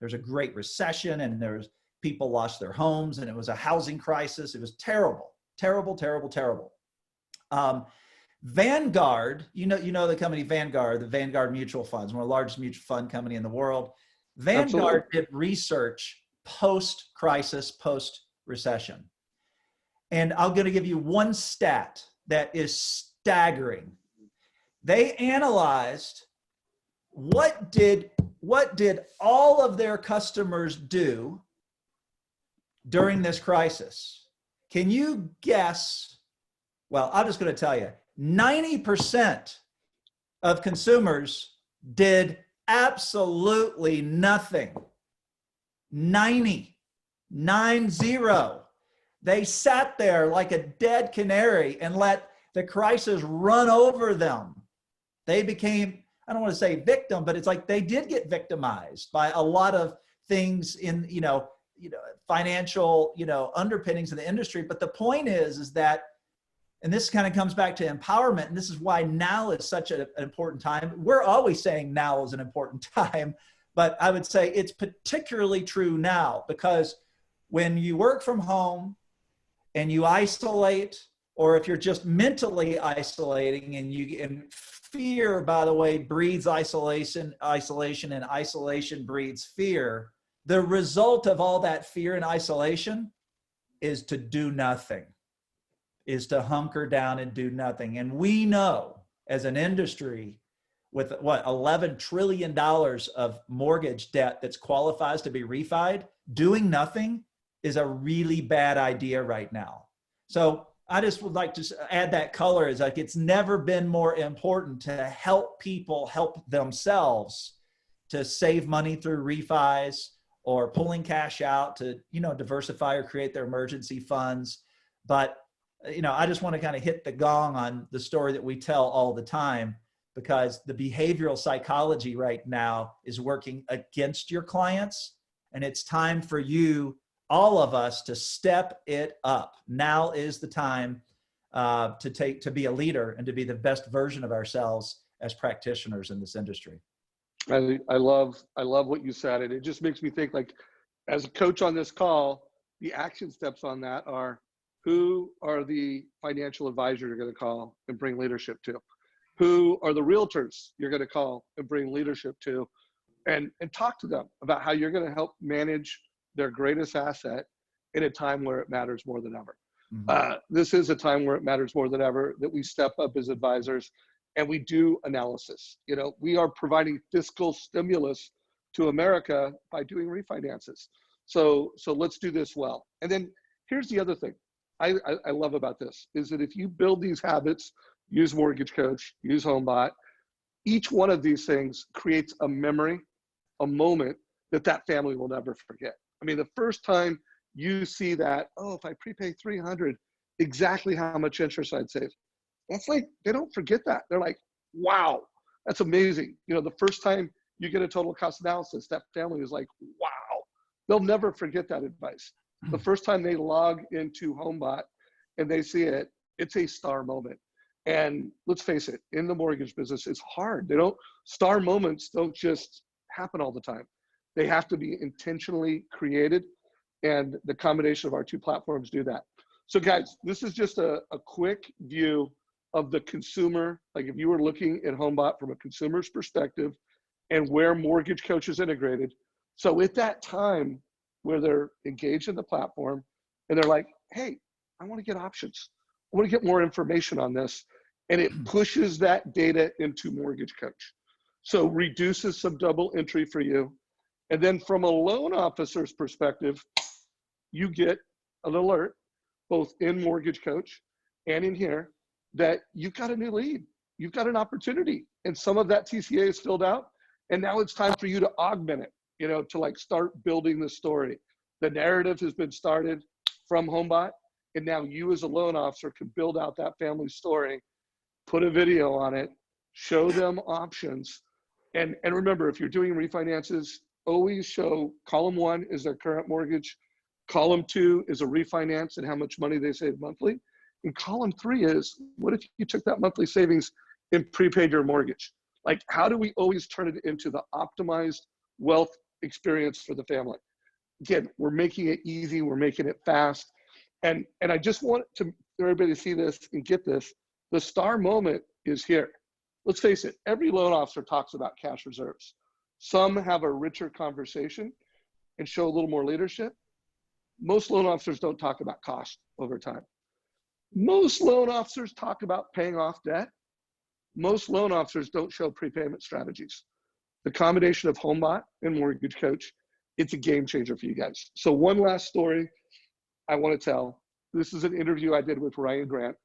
there's a great recession and people lost their homes and it was a housing crisis. It was terrible, terrible, terrible, terrible. Vanguard, you know the company Vanguard, the Vanguard Mutual Funds, one of the largest mutual fund company in the world. Vanguard did research post-crisis, post-recession. And I'm going to give you one stat that is staggering. They analyzed what did all of their customers do during this crisis. Can you guess? Well, I'm just going to tell you, 90% of consumers did absolutely nothing. 90. They sat there like a dead canary and let the crisis run over them. They became, I don't want to say victim, but it's like they did get victimized by a lot of things in, financial, underpinnings of the industry. But the point is that, and this kind of comes back to empowerment, and this is why now is such an important time. We're always saying now is an important time, but I would say it's particularly true now, because when you work from home and you isolate, or if you're just mentally isolating, and fear, by the way, breeds isolation, and isolation breeds fear. The result of all that fear and isolation is to do nothing, is to hunker down and do nothing. And we know as an industry with $11 trillion of mortgage debt that's qualifies to be refied, doing nothing is a really bad idea right now. So I just would like to add that color, is like, it's never been more important to help people help themselves to save money through refis or pulling cash out to, diversify or create their emergency funds. But, I just want to kind of hit the gong on the story that we tell all the time, because the behavioral psychology right now is working against your clients, and it's time for you, all of us, to step it up. Now is the time to be a leader and to be the best version of ourselves as practitioners in this industry. I love what you said. And it just makes me think, like, as a coach on this call, the action steps on that are, who are the financial advisors you're going to call and bring leadership to? Who are the realtors you're going to call and bring leadership to? And talk to them about how you're going to help manage their greatest asset in a time where it matters more than ever. Mm-hmm. This is a time where it matters more than ever that we step up as advisors and we do analysis. We are providing fiscal stimulus to America by doing refinances. So let's do this well. And then here's the other thing I love about this, is that if you build these habits, use Mortgage Coach, use HomeBot, each one of these things creates a memory, a moment that family will never forget. I mean, the first time you see that, oh, if I prepay $300, exactly how much interest I'd save. That's like, they don't forget that. They're like, wow, that's amazing. The first time you get a total cost analysis, that family is like, wow. They'll never forget that advice. The first time they log into HomeBot and they see it, it's a star moment. And let's face it, in the mortgage business, it's hard. Star moments don't just happen all the time. They have to be intentionally created, and the combination of our two platforms do that. So guys, this is just a quick view of the consumer. Like, if you were looking at HomeBot from a consumer's perspective and where Mortgage Coach is integrated. So at that time where they're engaged in the platform and they're like, hey, I want to get options. I want to get more information on this. And it pushes that data into Mortgage Coach. So reduces some double entry for you. And then from a loan officer's perspective, you get an alert, both in Mortgage Coach and in here, that you've got a new lead. You've got an opportunity. And some of that TCA is filled out. And now it's time for you to augment it, to like start building the story. The narrative has been started from HomeBot. And now you as a loan officer can build out that family story, put a video on it, show them options. And remember, if you're doing refinances, always show column 1 is their current mortgage. Column 2 is a refinance and how much money they save monthly. And column 3 is, what if you took that monthly savings and prepaid your mortgage? Like, how do we always turn it into the optimized wealth experience for the family? Again, we're making it easy. We're making it fast. And I just want everybody to see this and get this. The star moment is here. Let's face it, every loan officer talks about cash reserves. Some have a richer conversation and show a little more leadership. Most loan officers don't talk about cost over time. Most loan officers talk about paying off debt. Most loan officers don't show prepayment strategies. The combination of HomeBot and Mortgage Coach, it's a game changer for you guys. So one last story I want to tell. This is an interview I did with Ryan Grant.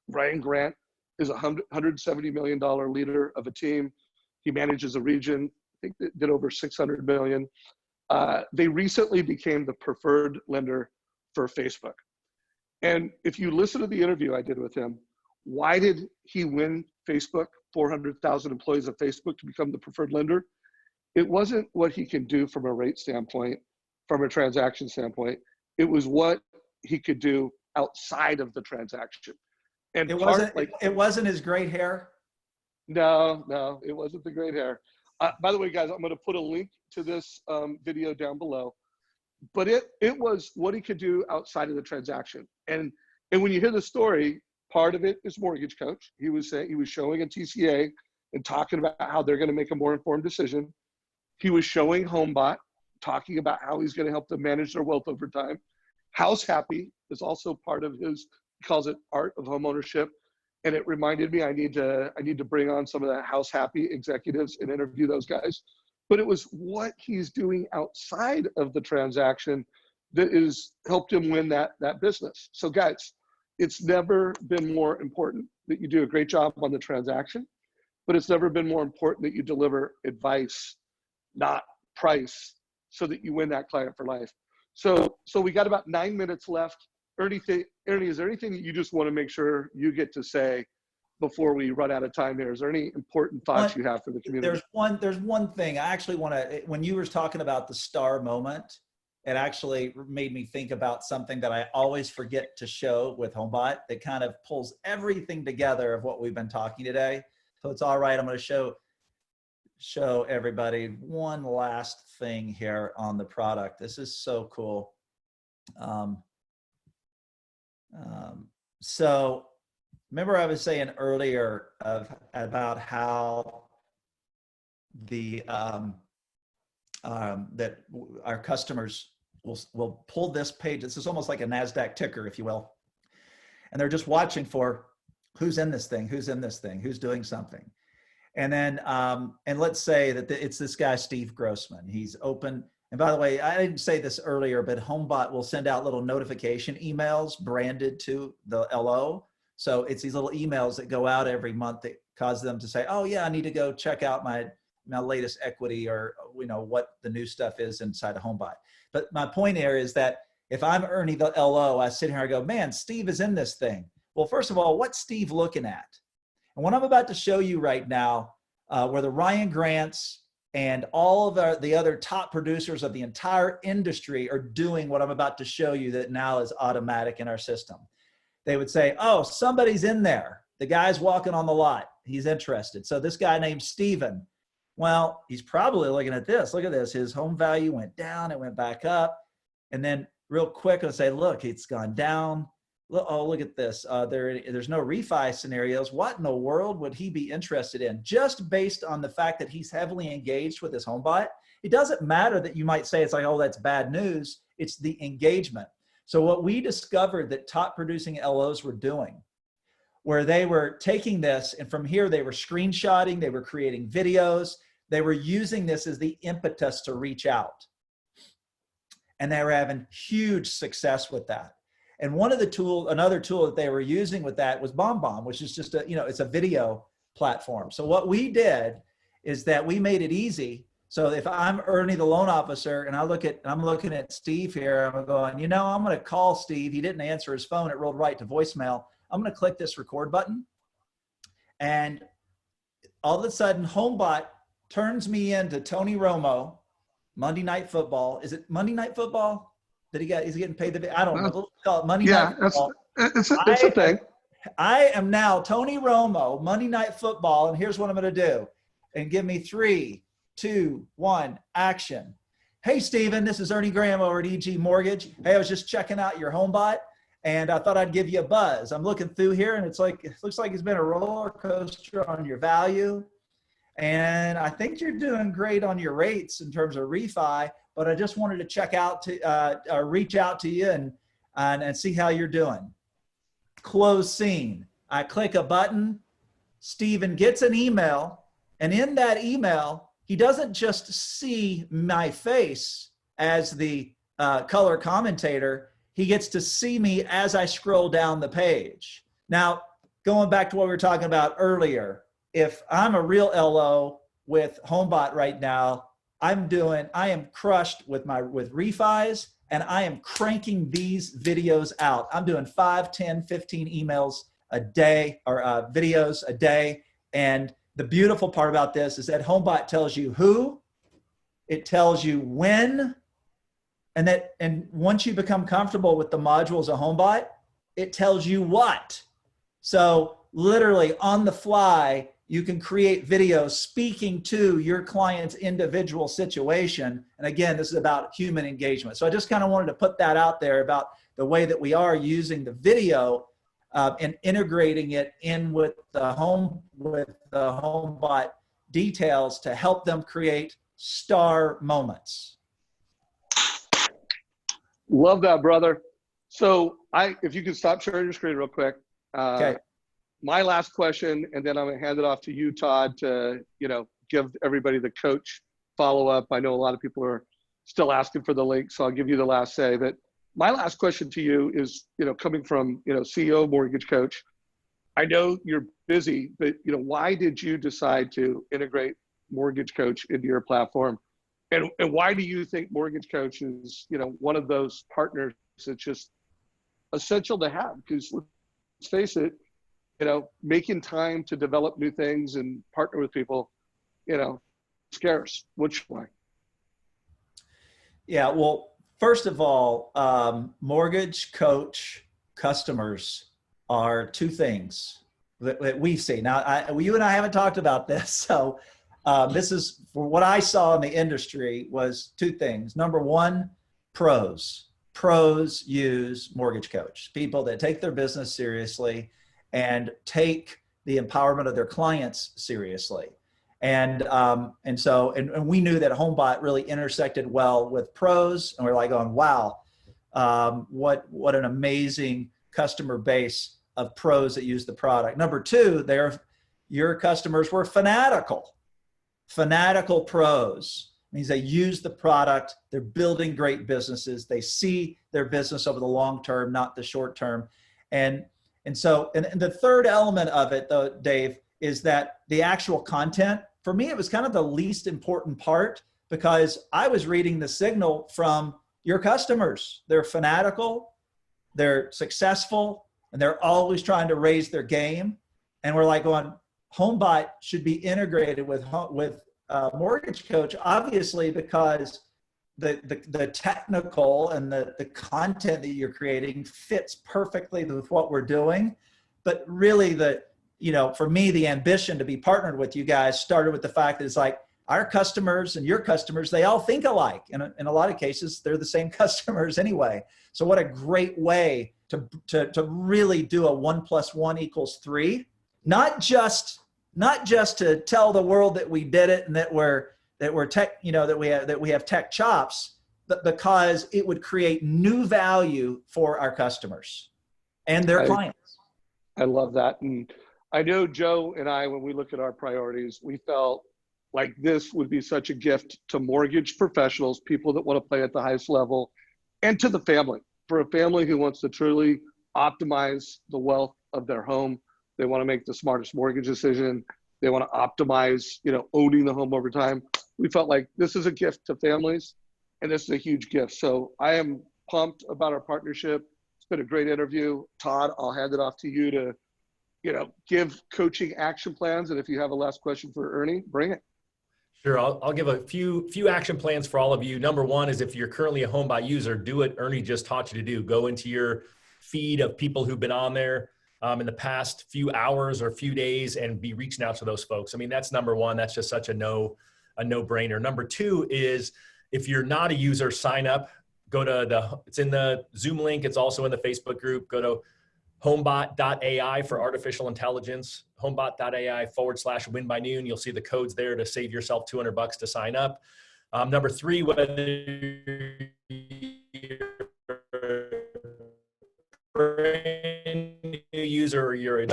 Ryan Grant is a $170 million leader of a team. He manages a region, I think that did over 600 million. They recently became the preferred lender for Facebook. And if you listen to the interview I did with him, why did he win Facebook, 400,000 employees of Facebook, to become the preferred lender? it wasn't what he can do from a rate standpoint, from a transaction standpoint. It was what he could do outside of the transaction. And it wasn't his great hair. No, it wasn't the great hair. By the way, guys, I'm going to put a link to this video down below. But it was what he could do outside of the transaction. And when you hear the story, part of it is mortgage coach. He was showing a TCA and talking about how they're going to make a more informed decision. He was showing Homebot, talking about how he's going to help them manage their wealth over time. House Happy is also part of his, he calls it art of homeownership. And it reminded me I need to bring on some of the House Happy executives and interview those guys. But it was what he's doing outside of the transaction that is helped him win that business. So guys, it's never been more important that you do a great job on the transaction, but it's never been more important that you deliver advice, not price, so that you win that client for life. So we got about 9 minutes left. Ernie, is there anything that you just want to make sure you get to say before we run out of time here? Is there any important thoughts you have for the community? There's one thing I actually want to, when you were talking about the star moment, it actually made me think about something that I always forget to show with Homebot that kind of pulls everything together of what we've been talking today. So it's all right. I'm going to show everybody one last thing here on the product. This is so cool. So remember I was saying earlier about how the that our customers will pull this page. This is almost like a NASDAQ ticker, if you will. And they're just watching for who's in this thing, who's in this thing, who's doing something. And then, and let's say that it's this guy, Steve Grossman. He's open. And by the way, I didn't say this earlier, but Homebot will send out little notification emails branded to the LO. So it's these little emails that go out every month that cause them to say, oh yeah, I need to go check out my latest equity, or what the new stuff is inside of Homebot. But my point here is that if I'm Ernie the LO, I sit here and I go, man, Steve is in this thing. Well, first of all, what's Steve looking at? And what I'm about to show you right now, where the Ryan Grants and all of the other top producers of the entire industry are doing what I'm about to show you that now is automatic in our system. They would say, oh, somebody's in there. The guy's walking on the lot. He's interested. So this guy named Steven, well, he's probably looking at this. Look at this. His home value went down. It went back up. And then real quick, I'll say, look, it's gone down. Oh, look at this. There's no refi scenarios. What in the world would he be interested in? Just based on the fact that he's heavily engaged with his Homebot. It doesn't matter that you might say it's like, oh, that's bad news. It's the engagement. So what we discovered that top producing LOs were doing, where they were taking this and from here they were screenshotting, they were creating videos, they were using this as the impetus to reach out. And they were having huge success with that. And another tool that they were using with that was BombBomb, which is just it's a video platform. So what we did is that we made it easy. So if I'm Ernie, the loan officer, and I'm looking at Steve here, I'm going, I'm going to call Steve. He didn't answer his phone. It rolled right to voicemail. I'm going to click this record button. And all of a sudden, Homebot turns me into Tony Romo, Monday Night Football. Is it Monday Night Football? Is he getting paid? I don't know. Let's call it Monday Night Football. It's a thing. I am now Tony Romo, Monday Night Football, and here's what I'm going to do. And give me 3, 2, 1, action. Hey, Steven, this is Ernie Graham over at EG Mortgage. Hey, I was just checking out your Homebot, and I thought I'd give you a buzz. I'm looking through here, and it looks like it's been a roller coaster on your value. And I think you're doing great on your rates in terms of refi, but I just wanted to check out reach out to you and see how you're doing. Close scene. I click a button. Steven gets an email, and in that email, he doesn't just see my face as the color commentator. He gets to see me as I scroll down the page. Now, going back to what we were talking about earlier, if I'm a real LO with Homebot right now, I am crushed with refis, and I am cranking these videos out. I'm doing 5, 10, 15 emails a day, or videos a day. And the beautiful part about this is that Homebot tells you who, it tells you when, and once you become comfortable with the modules of HomeBot, it tells you what. So literally on the fly, you can create videos speaking to your client's individual situation. And again, this is about human engagement. So I just kind of wanted to put that out there about the way that we are using the video and integrating it in with the HomeBot details to help them create star moments. Love that, brother. So if you could stop sharing your screen real quick. Okay. My last question, and then I'm gonna hand it off to you, Todd, to give everybody the coach follow-up. I know a lot of people are still asking for the link, so I'll give you the last say. But my last question to you is, coming from CEO Mortgage Coach. I know you're busy, but why did you decide to integrate Mortgage Coach into your platform, and why do you think Mortgage Coach is one of those partners that's just essential to have? Because let's face it, making time to develop new things and partner with people, scarce. Which way? Yeah, well, first of all, Mortgage Coach customers are two things that we see. Now, you and I haven't talked about this, so this is, for what I saw in the industry, was two things. Number one, pros. Pros use Mortgage Coach, people that take their business seriously and take the empowerment of their clients seriously. And we knew that HomeBot really intersected well with pros, and we're like going, wow, what an amazing customer base of pros that use the product. Number two, your customers were fanatical pros. Means they use the product, they're building great businesses, they see their business over the long term, not the short term. And the third element of it, though, Dave, is that the actual content, for me, it was kind of the least important part, because I was reading the signal from your customers. They're fanatical, they're successful, and they're always trying to raise their game. And we're like going, HomeBot should be integrated with Mortgage Coach, obviously, because the technical and the content that you're creating fits perfectly with what we're doing. But really, for me, the ambition to be partnered with you guys started with the fact that it's like, our customers and your customers, they all think alike. And in a lot of cases, they're the same customers anyway. So what a great way to really do a 1 + 1 = 3, not just to tell the world that we did it and that we're tech, that we have tech chops, but because it would create new value for our customers and their clients. I love that. And I know Joe and I, when we look at our priorities, we felt like this would be such a gift to mortgage professionals, people that want to play at the highest level, and to the family. For a family who wants to truly optimize the wealth of their home, they want to make the smartest mortgage decision, they want to optimize, owning the home over time. We felt like this is a gift to families, and this is a huge gift. So I am pumped about our partnership. It's been a great interview. Todd, I'll hand it off to you to, give coaching action plans. And if you have a last question for Ernie, bring it. Sure, I'll give a few action plans for all of you. Number one is, if you're currently a HomeBot user, do what Ernie just taught you to do. Go into your feed of people who've been on there in the past few hours or few days and be reaching out to those folks. I mean, that's number one. That's just such a no-brainer. Number two is, if you're not a user, sign up. Go to it's in the Zoom link. It's also in the Facebook group. Go to homebot.ai for artificial intelligence, homebot.ai/win by noon. You'll see the codes there to save yourself $200 to sign up. Number three, whether brand new user or you're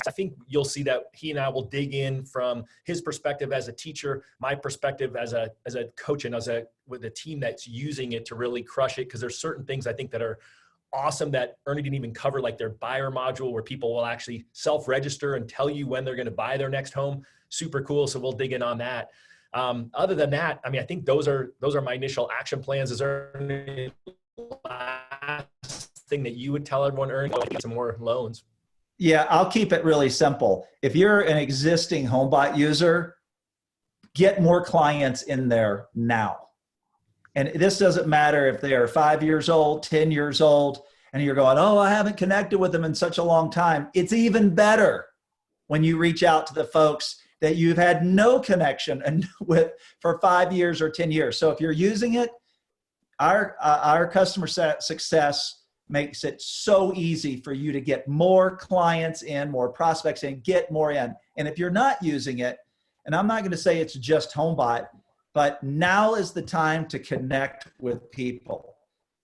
I think you'll see that he and I will dig in from his perspective as a teacher, my perspective as a coach, and with a team that's using it to really crush it. Because there's certain things I think that are awesome that Ernie didn't even cover, like their buyer module, where people will actually self-register and tell you when they're going to buy their next home. Super cool. So we'll dig in on that. Other than that, I mean, I think those are my initial action plans. Is there any last thing that you would tell everyone, Ernie, to get some more loans? Yeah, I'll keep it really simple. If you're an existing HomeBot user, get more clients in there now. And this doesn't matter if they are 5 years old, 10 years old, and you're going, oh, I haven't connected with them in such a long time. It's even better when you reach out to the folks that you've had no connection with for 5 years or 10 years. So if you're using it, our customer success makes it so easy for you to get more clients in, more prospects in, get more in. And if you're not using it, and I'm not going to say it's just HomeBot, but now is the time to connect with people.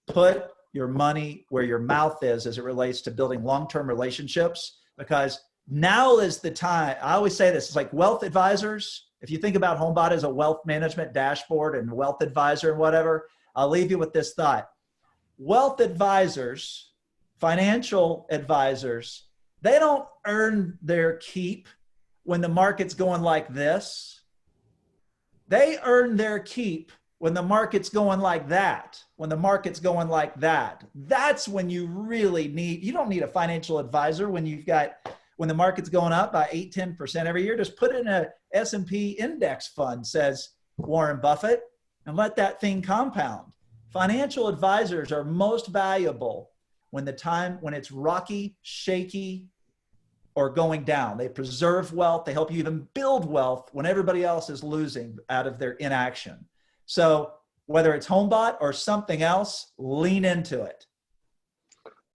Put your money where your mouth is as it relates to building long-term relationships, because now is the time. I always say this, it's like wealth advisors. If you think about HomeBot as a wealth management dashboard and wealth advisor and whatever, I'll leave you with this thought. Wealth advisors, financial advisors, they don't earn their keep when the market's going like this. They earn their keep when the market's going like that. When the market's going like that, that's when you really need, you don't need a financial advisor when the market's going up by 8-10% every year. Just put it in a S&P index fund, says Warren Buffett, and let that thing compound. Financial advisors are most valuable when it's rocky, shaky, or going down. They preserve wealth. They help you even build wealth when everybody else is losing out of their inaction. So whether it's HomeBot or something else, lean into it.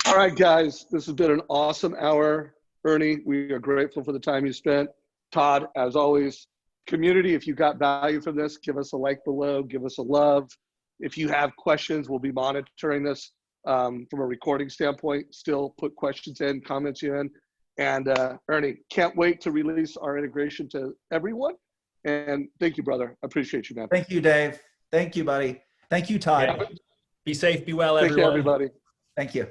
All right, guys, this has been an awesome hour. Ernie, we are grateful for the time you spent. Todd, as always, community, if you got value from this, give us a like below, give us a love. If you have questions, we'll be monitoring this from a recording standpoint. Still put questions in, comments in. And Ernie, can't wait to release our integration to everyone. And thank you, brother. I appreciate you, man. Thank you, Dave. Thank you, buddy. Thank you, Todd. Yeah. Be safe, be well, Thank everyone. you, everybody. Thank you.